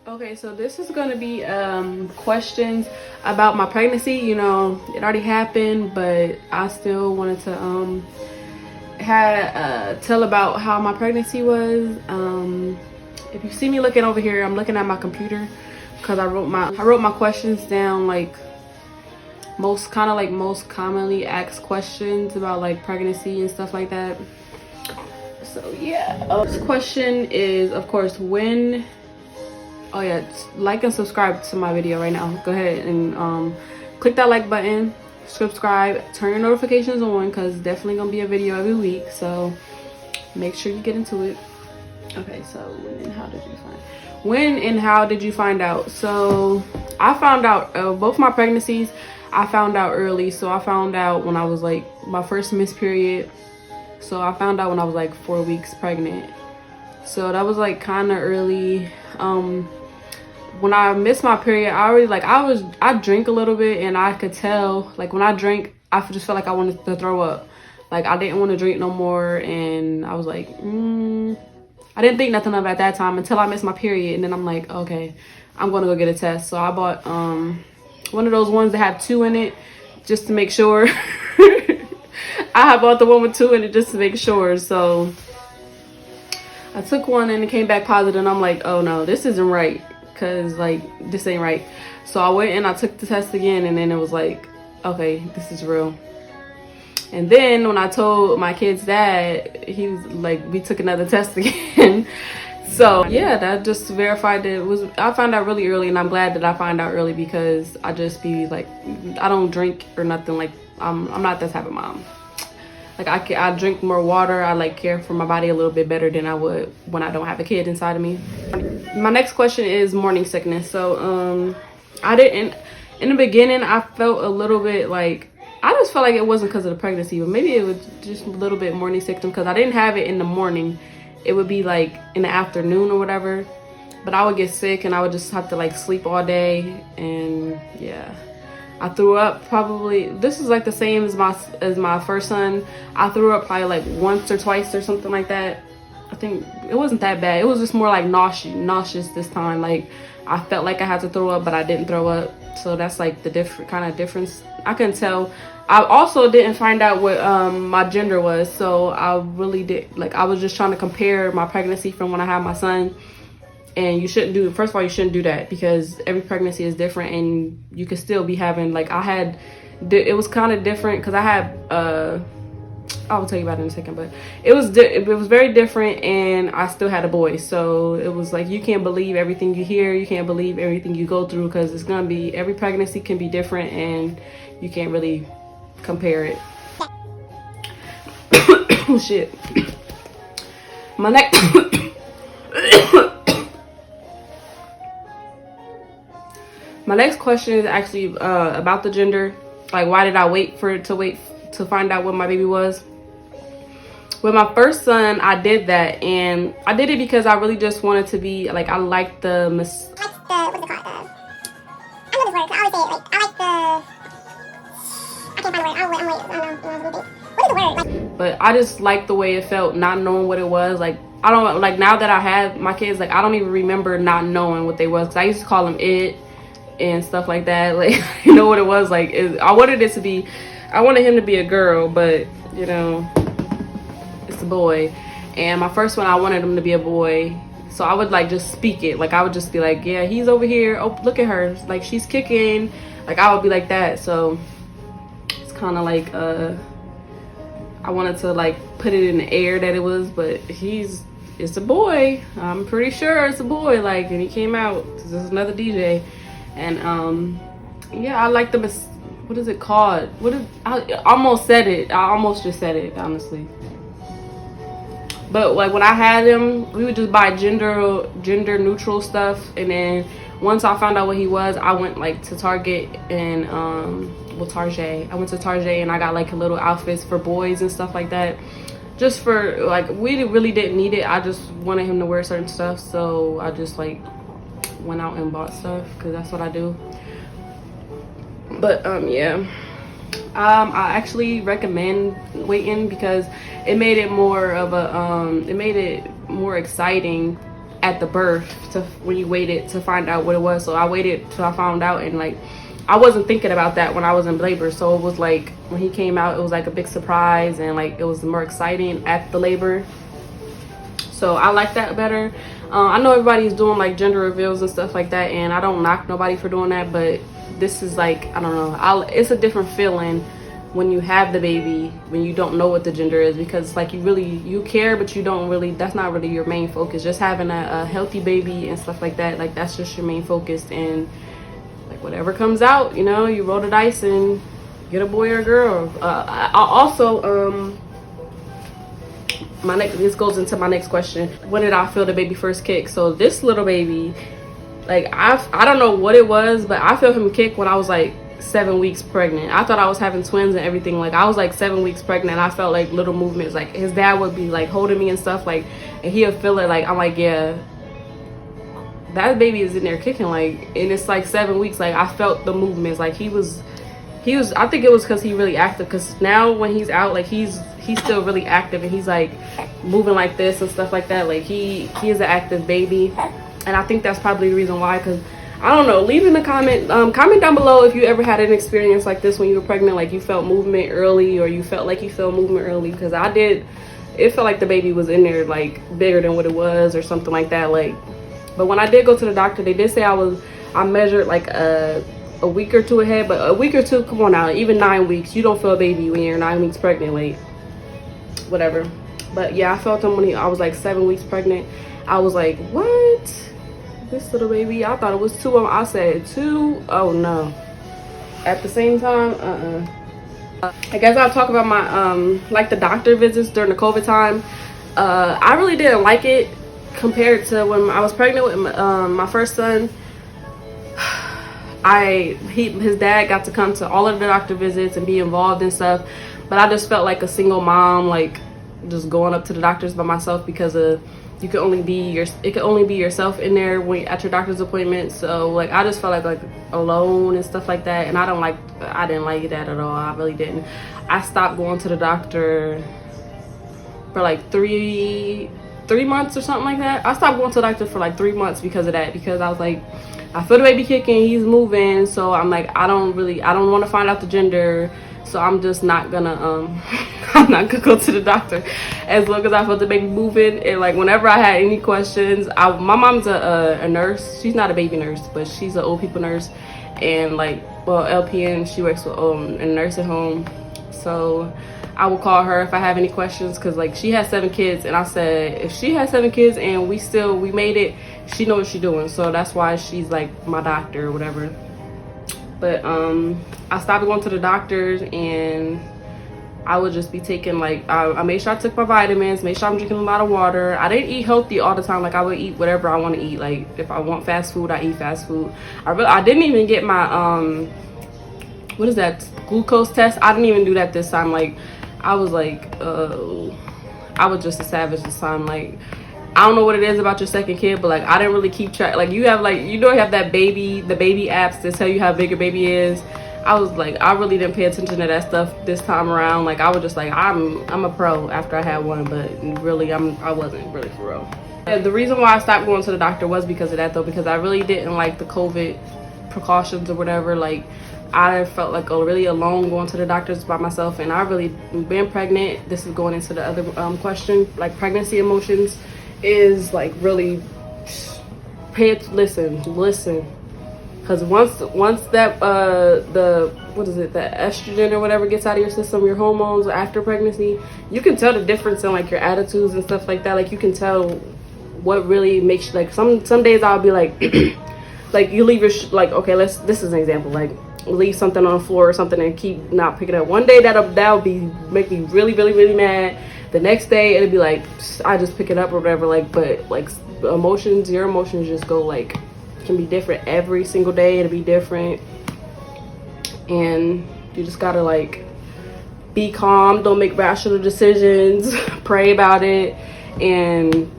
Okay, so this is gonna be questions about my pregnancy. You know, it already happened, but I still wanted to tell about how my pregnancy was. If you see me looking over here, I'm looking at my computer because I wrote my questions down, like most commonly asked questions about like pregnancy and stuff like that. So yeah, this question is, of course, when. Oh yeah, like and subscribe to my video right now. Go ahead and click that like button, subscribe, turn your notifications on, because definitely gonna be a video every week, so make sure you get into it. Okay, so when and how did you find out? So I found out both my pregnancies, I found out early. So I found out when I was like my first missed period, so I found out when I was like 4 weeks pregnant, so that was like kind of early. When I missed my period, I drink a little bit, and I could tell, like when I drink, I just felt like I wanted to throw up. Like I didn't want to drink no more, and I was like, I didn't think nothing of it at that time until I missed my period, and then I'm like, okay, I'm gonna go get a test. So I bought one of those ones that have 2 in it, just to make sure. I bought the one with 2 in it just to make sure. So I took one and it came back positive, and I'm like, oh no, this isn't right, because like this ain't right. So I went and I took the test again, and then it was like, okay, this is real. And then when I told my kid's dad, he was like, we took another test again. So yeah, that just verified that I found out really early, and I'm glad that I found out early, because I just be like, I don't drink or nothing. Like I'm not that type of mom. Like I drink more water. I like care for my body a little bit better than I would when I don't have a kid inside of me. My next question is morning sickness. So I didn't, in the beginning, I felt a little bit like, I just felt like it wasn't because of the pregnancy, but maybe it was just a little bit morning sickness, because I didn't have it in the morning. It would be like in the afternoon or whatever, but I would get sick and I would just have to like sleep all day. And yeah, I threw up probably, this is like the same as my first son. I threw up probably like once or twice or something like that. I think it wasn't that bad. It was just more like nauseous this time. Like I felt like I had to throw up, but I didn't throw up. So that's like the difference. I couldn't tell. I also didn't find out what my gender was. So I really did, like I was just trying to compare my pregnancy from when I had my son. And you shouldn't do, first of all, you shouldn't do that, because every pregnancy is different, and you could still be having, like it was kind of different, because I had, I will tell you about it in a second, but it was very different, and I still had a boy. So it was like, you can't believe everything you hear, you can't believe everything you go through, because it's gonna be, every pregnancy can be different, and you can't really compare it. Oh shit. My next my next question is actually about the gender. Like, why did I wait to find out what my baby was? With my first son, I did that, and I did it because I really just wanted to be, like, I liked the, what's it called? I know this word, I always say it, like, I like the, I can't find the word, I don't know, what is the word? Like, but I just liked the way it felt, not knowing what it was. Like, I don't, like, now that I have my kids, like, I don't even remember not knowing what they was, because I used to call them it and stuff like that. Like, you know what it was, like, I wanted him to be a girl, but, you know, it's a boy. And my first one, I wanted him to be a boy, so I would like just speak it. Like I would just be like, yeah, he's over here, oh look at her, like she's kicking. Like I would be like that. So it's kind of like I wanted to like put it in the air that it was, but it's a boy. I'm pretty sure it's a boy. Like, and he came out, this is another DJ. And yeah, I like the, what is it called, I almost said it, I almost just said it, honestly. But like when I had him, we would just buy gender neutral stuff, and then once I found out what he was, I went like to Target and I went to Target and I got like little outfits for boys and stuff like that, just for like, we really didn't need it. I just wanted him to wear certain stuff, so I just like went out and bought stuff because that's what I do. But yeah, I actually recommend waiting because it made it more of a it made it more exciting at the birth to when you waited to find out what it was. So I waited till I found out, and like I wasn't thinking about that when I was in labor, so it was like when he came out, it was like a big surprise, and like it was more exciting at the labor. So I like that better. I know everybody's doing like gender reveals and stuff like that, and I don't knock nobody for doing that, but this is like, I don't know, it's a different feeling when you have the baby, when you don't know what the gender is, because like you care, but you don't really, that's not really your main focus. Just having a healthy baby and stuff like that, like that's just your main focus. And like whatever comes out, you know, you roll the dice and get a boy or a girl. I also this goes into my next question. When did I feel the baby first kick? So this little baby, like I don't know what it was, but I felt him kick when I was like 7 weeks pregnant. I thought I was having twins and everything. Like I was like 7 weeks pregnant, and I felt like little movements. Like his dad would be like holding me and stuff, like, and he'll feel it. Like I'm like, yeah, that baby is in there kicking. Like, and it's like 7 weeks. Like I felt the movements. Like he was I think it was because he really active, because now when he's out, like he's still really active, and he's like moving like this and stuff like that. Like he is an active baby, and I think that's probably the reason why. Because I don't know, leave in the comment down below if you ever had an experience like this when you were pregnant, like you felt movement early, or you felt like you felt movement early, because I did. It felt like the baby was in there like bigger than what it was or something like that. Like, but when I did go to the doctor, they did say I measured like a week or two ahead, but a week or two, come on now, even 9 weeks, you don't feel a baby when you're 9 weeks pregnant, like whatever. But yeah, I felt him when I was like 7 weeks pregnant. I was like, what? This little baby, I thought it was 2 of them. I said 2, oh no. At the same time, I guess I'll talk about my like the doctor visits during the COVID time. I really didn't like it compared to when I was pregnant with my first son. His dad got to come to all of the doctor visits and be involved and stuff, but I just felt like a single mom, like just going up to the doctors by myself, because it could only be yourself in there at your doctor's appointment. So like I just felt like alone and stuff like that, and I didn't like that at all. I really didn't. I stopped going to the doctor for like three months or something like that. I stopped going to the doctor for like 3 months because of that, because I was like, I feel the baby kicking, he's moving, so I'm like, I don't want to find out the gender, so I'm just not gonna I'm not gonna go to the doctor as long as I felt the baby moving. And like whenever I had any questions, my mom's a nurse. She's not a baby nurse, but she's an old people nurse, and like, well, LPN, she works with in a nursing home. So I will call her if I have any questions, because like she has 7 kids, and I said if she has 7 kids and we made it, she knows what she's doing. So that's why she's like my doctor or whatever. But I stopped going to the doctors, and I would just be taking like I made sure I took my vitamins, made sure I'm drinking a lot of water. I didn't eat healthy all the time. Like I would eat whatever I want to eat. Like if I want fast food, I eat fast food. I didn't even get my what is that, glucose test. I didn't even do that this time. Like I was like I was just a savage this time. Like I don't know what it is about your second kid, but like I didn't really keep track. Like you have like, you know, you have the baby apps that tell you how big your baby is. I was like, I really didn't pay attention to that stuff this time around. Like I was just like, I'm a pro after I had one, but really I wasn't really for real. And the reason why I stopped going to the doctor was because of that though, because I really didn't like the COVID precautions or whatever. Like I felt like really alone going to the doctors by myself, and I really been pregnant. This is going into the other question, like pregnancy emotions is like really listen, because once that the estrogen or whatever gets out of your system, your hormones after pregnancy, you can tell the difference in like your attitudes and stuff like that. Like you can tell what really makes you, like some days I'll be like like you leave your like, okay, this is an example, like leave something on the floor or something and keep not picking it up. One day that'll make me really mad. The next day it'll be like I just pick it up or whatever. Like, but like your emotions just go like, can be different every single day. It'll be different, and you just gotta like be calm, don't make rational decisions, pray about it. And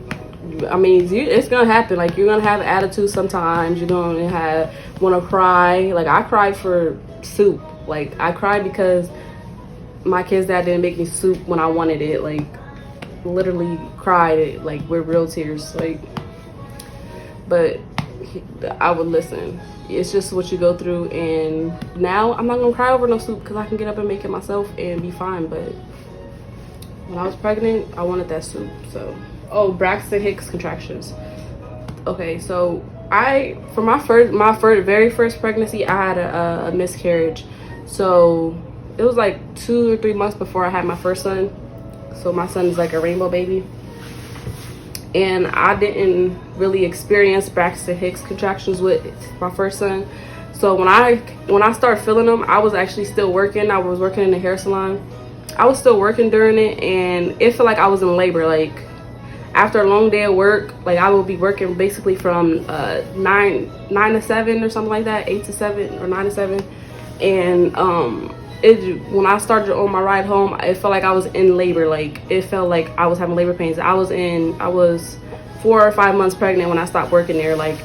I mean, it's gonna happen. Like, you're gonna have attitude sometimes, you're gonna wanna cry. Like, I cried for soup. Like, I cried because my kid's dad didn't make me soup when I wanted it. Like, literally cried, like, with real tears. Like, but I would listen. It's just what you go through. And now I'm not gonna cry over no soup because I can get up and make it myself and be fine. But when I was pregnant, I wanted that soup. So, oh, Braxton Hicks contractions. Okay, so for my very first pregnancy, I had a miscarriage. So it was like 2 or 3 months before I had my first son. So my son is like a rainbow baby. And I didn't really experience Braxton Hicks contractions with my first son. So when I started feeling them, I was actually still working. I was working in the hair salon. I was still working during it, and it felt like I was in labor. Like, after a long day of work, like, I would be working basically from 9 to 7 or something like that, 8 to 7 or 9 to 7. And when I started on my ride home, it felt like I was in labor. Like, it felt like I was having labor pains. I was 4 or 5 months pregnant when I stopped working there. Like,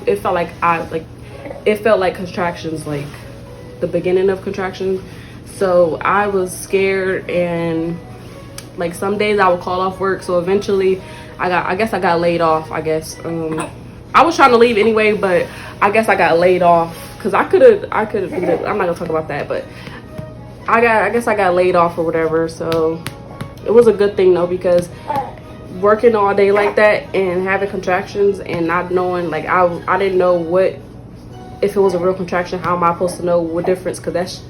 it felt like contractions, like the beginning of contractions. So I was scared, and like, some days I would call off work. So eventually I guess I got laid off. I was trying to leave anyway, but I guess I got laid off because I could have I'm not gonna talk about that, but I guess I got laid off or whatever. So it was a good thing though, because working all day like that and having contractions and not knowing, like, I didn't know if it was a real contraction. How am I supposed to know what difference? Because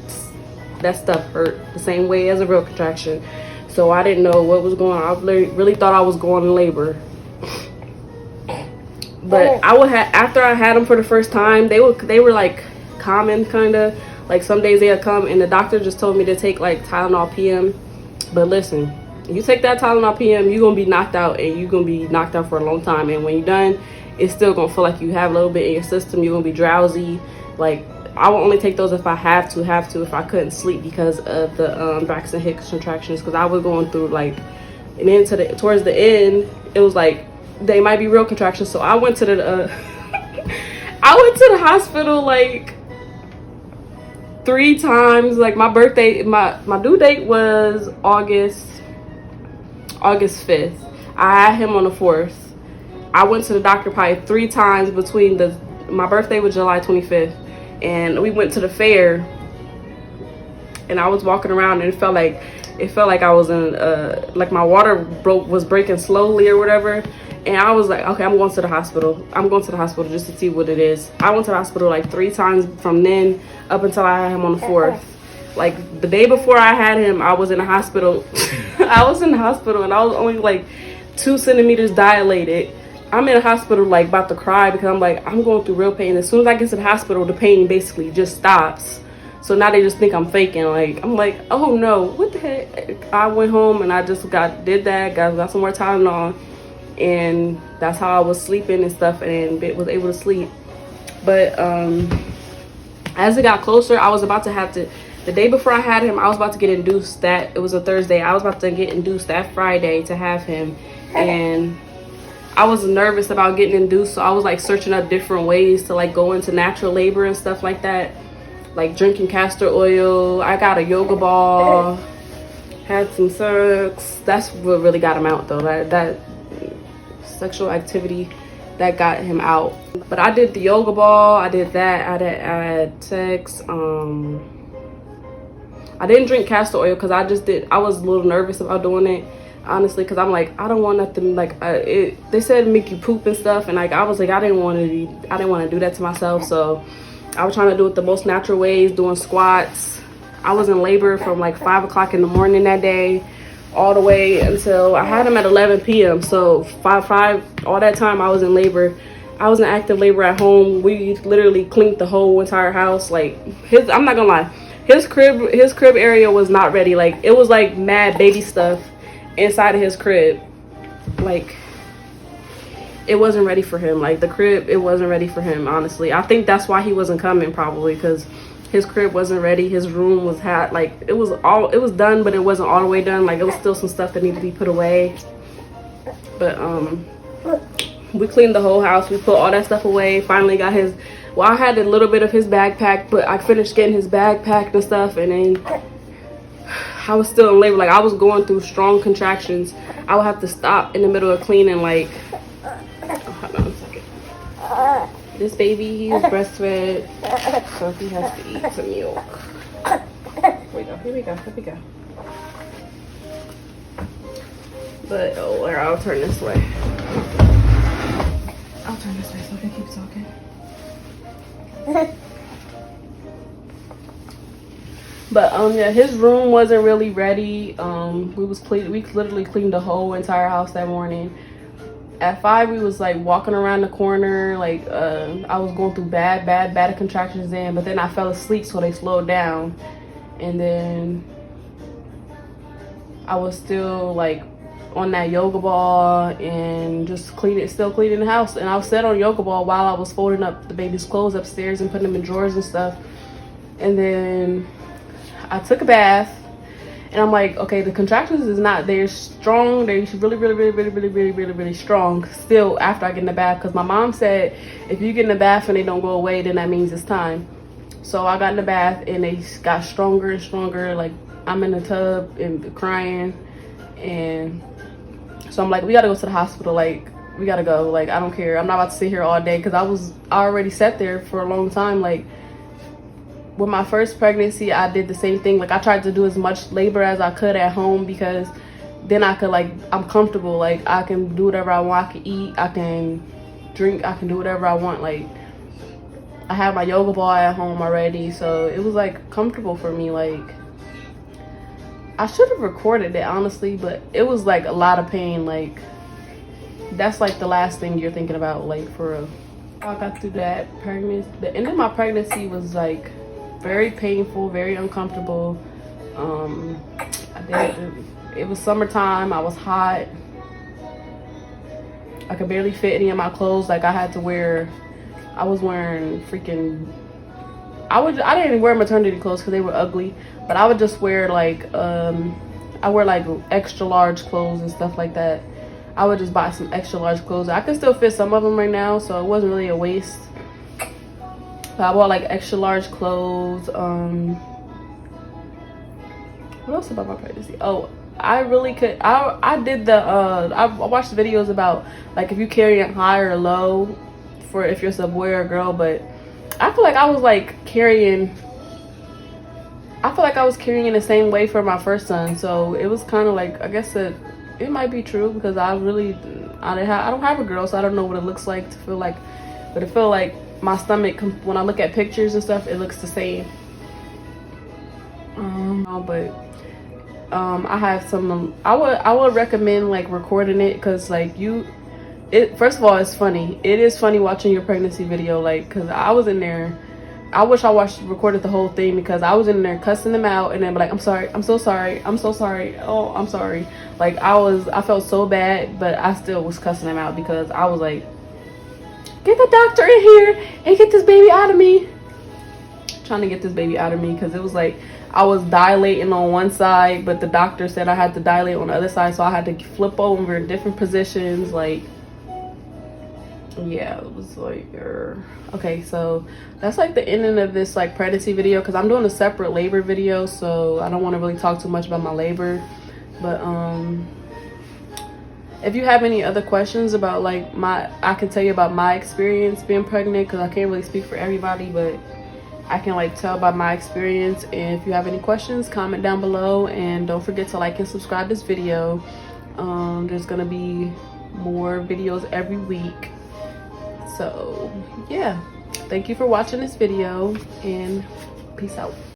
that stuff hurt the same way as a real contraction. So I didn't know what was going on. I really thought I was going in labor. But after I had them for the first time, they were like common, kind of. Like, some days they would come, and the doctor just told me to take like Tylenol PM. But listen, you take that Tylenol PM, you're gonna be knocked out, and you're gonna be knocked out for a long time. And when you're done, it's still gonna feel like you have a little bit in your system. You're gonna be drowsy. Like, I will only take those if I have to, if I couldn't sleep because of the Braxton Hicks contractions. Because I was going through, like, and then towards the end, it was like they might be real contractions. So I went to the hospital like 3 times. Like, my birthday, my due date was August 5th. I had him on the 4th. I went to the doctor probably 3 times between my birthday was July 25th, and we went to the fair, and I was walking around, and it felt like I was in like my water was breaking slowly or whatever. And I was like, okay, I'm going to the hospital just to see what it is. I went to the hospital like 3 times from then up until I had him on the 4th. Like, the day before I had him, I was in the hospital. I was in the hospital, and I was only like 2 centimeters dilated. I'm in the hospital, like, about to cry because I'm like, I'm going through real pain. As soon as I get to the hospital, the pain basically just stops. So now they just think I'm faking. Like, I'm like, oh no, what the heck? I went home and I just got some more Tylenol, and that's how I was sleeping and stuff, and was able to sleep. But as it got closer, I was about to have to. The day before I had him, I was about to get induced. It was a Thursday. I was about to get induced that Friday to have him, and I was nervous about getting induced. So I was like searching up different ways to like go into natural labor and stuff like that, like drinking castor oil. I got a yoga ball, had some sex. That's what really got him out though. That sexual activity that got him out. But I did the yoga ball. I did that. I had sex. I didn't drink castor oil because I was a little nervous about doing it, honestly, because I'm like, I don't want nothing, like, they said make you poop and stuff, and like, I was like, I didn't want to do that to myself. So I was trying to do it the most natural ways, doing squats. I was in labor from like 5 o'clock in the morning that day all the way until I had him at 11 p.m. So 5 all that time I was in labor. I was in active labor at home. We literally cleaned the whole entire house. Like, I'm not gonna lie, his crib area was not ready. Like, it was like mad baby stuff inside of his crib. Like, it wasn't ready for him. Like, the crib, it wasn't ready for him, honestly. I think that's why he wasn't coming, probably, because his crib wasn't ready. His room was like it was done, but it wasn't all the way done. Like it was still some stuff that needed to be put away. But we cleaned the whole house. We put all that stuff away. Finally got his, well, I had a little bit of his bag packed, but I finished getting his bag packed and stuff. And then I was still in labor. Like I was going through strong contractions. I would have to stop in the middle of cleaning. Like, hold on a second. This baby, he is breastfed, so he has to eat some milk. Here we go, here we go, here we go. But, oh, I'll turn this way. I'll turn this way so I can keep talking. But, yeah, his room wasn't really ready. We literally cleaned the whole entire house that morning. At 5, we was like walking around the corner, like I was going through bad contractions then, but then I fell asleep, so they slowed down. And then I was still like on that yoga ball and just still cleaning the house. And I was sat on yoga ball while I was folding up the baby's clothes upstairs and putting them in drawers and stuff. And then I took a bath. And I'm like, okay, the contractions is not, they're strong. They're really strong still after I get in the bath. Because my mom said, if you get in the bath and they don't go away, then that means it's time. So I got in the bath and they got stronger and stronger. Like I'm in the tub and crying. And so I'm like, we got to go to the hospital. Like we got to go. Like, I don't care. I'm not about to sit here all day. Because I already sat there for a long time. Like, with my first pregnancy, I did the same thing. Like I tried to do as much labor as I could at home because then I could, like, I'm comfortable. Like I can do whatever I want. I can eat, I can drink, I can do whatever I want. Like I have my yoga ball at home already, so it was like comfortable for me. Like I should have recorded it honestly, but it was like a lot of pain. Like that's like the last thing you're thinking about, like, for real. I got through that pregnancy. The end of my pregnancy was like very painful, very uncomfortable. It was summertime. I was hot. I could barely fit any of my clothes. Like I had to wear, I was wearing freaking, I didn't wear maternity clothes because they were ugly, but I would just wear like I wear like extra large clothes and stuff like that. I would just buy some extra large clothes. I could still fit some of them right now, so it wasn't really a waste. I bought like extra large clothes. What else about my pregnancy? Oh, I really could. I did the. I watched videos about like if you carry it high or low, for if you're a boy or a girl. But I feel like I was like carrying. I feel like I was carrying the same way for my first son. So it was kind of like, I guess it might be true because I don't have a girl, so I don't know what it looks like to feel like. But it felt like my stomach, when I look at pictures and stuff, it looks the same. I have some. I would recommend like recording it because like first of all, it's funny. It is funny watching your pregnancy video, like, because I was in there. I wish I recorded the whole thing because I was in there cussing them out and then be like, I'm sorry, I'm so sorry, I'm so sorry, oh, I'm sorry. Like I felt so bad, but I still was cussing them out because I was like, get the doctor in here and get this baby out of me. Trying to get this baby out of me because it was like I was dilating on one side, but the doctor said I had to dilate on the other side, so I had to flip over in different positions. Like, yeah, it was like okay, so that's like the ending of this like pregnancy video because I'm doing a separate labor video, so I don't want to really talk too much about my labor. But if you have any other questions about like I can tell you about my experience being pregnant because I can't really speak for everybody, but I can like tell by my experience. And if you have any questions, comment down below, and don't forget to like and subscribe this video. There's gonna be more videos every week. So yeah, thank you for watching this video and peace out.